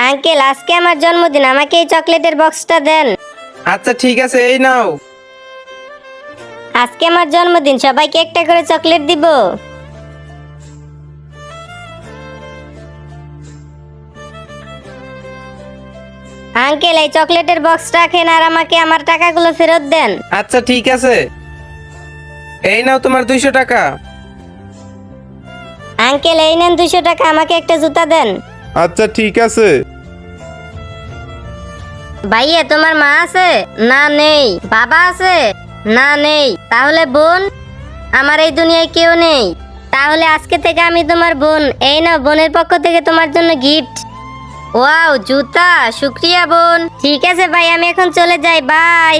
Uncle আজকে আমার জন্মদিন, আমাকে এই চকলেটের বক্সটা দেন। আচ্ছা ঠিক আছে, এই নাও। আজকে আমার জন্মদিন, সবাইকে একটা করে চকলেট দিব। আঙ্কেল এই চকলেটের বক্সটা রাখেন আর আমাকে আমার টাকাগুলো ফেরত দেন। আচ্ছা ঠিক আছে, এই নাও তোমার 200 টাকা। আঙ্কেল এই নেন 200 টাকা, আমাকে একটা জুতা দেন। আচ্ছা ঠিক আছে। ভাইয়া তোমার মা আছে? না নেই। বাবা আছে? না নেই। তাহলে বোন? আমার এই দুনিয়ায় কেউ নেই। তাহলে আজকে থেকে আমি তোমার বোন। এই নাও বোনের পক্ষ থেকে তোমার জন্য গিফট। ওয়াও জুতা, শুক্রিয়া বোন। ঠিক আছে ভাই, আমি এখন চলে যাই, বাই।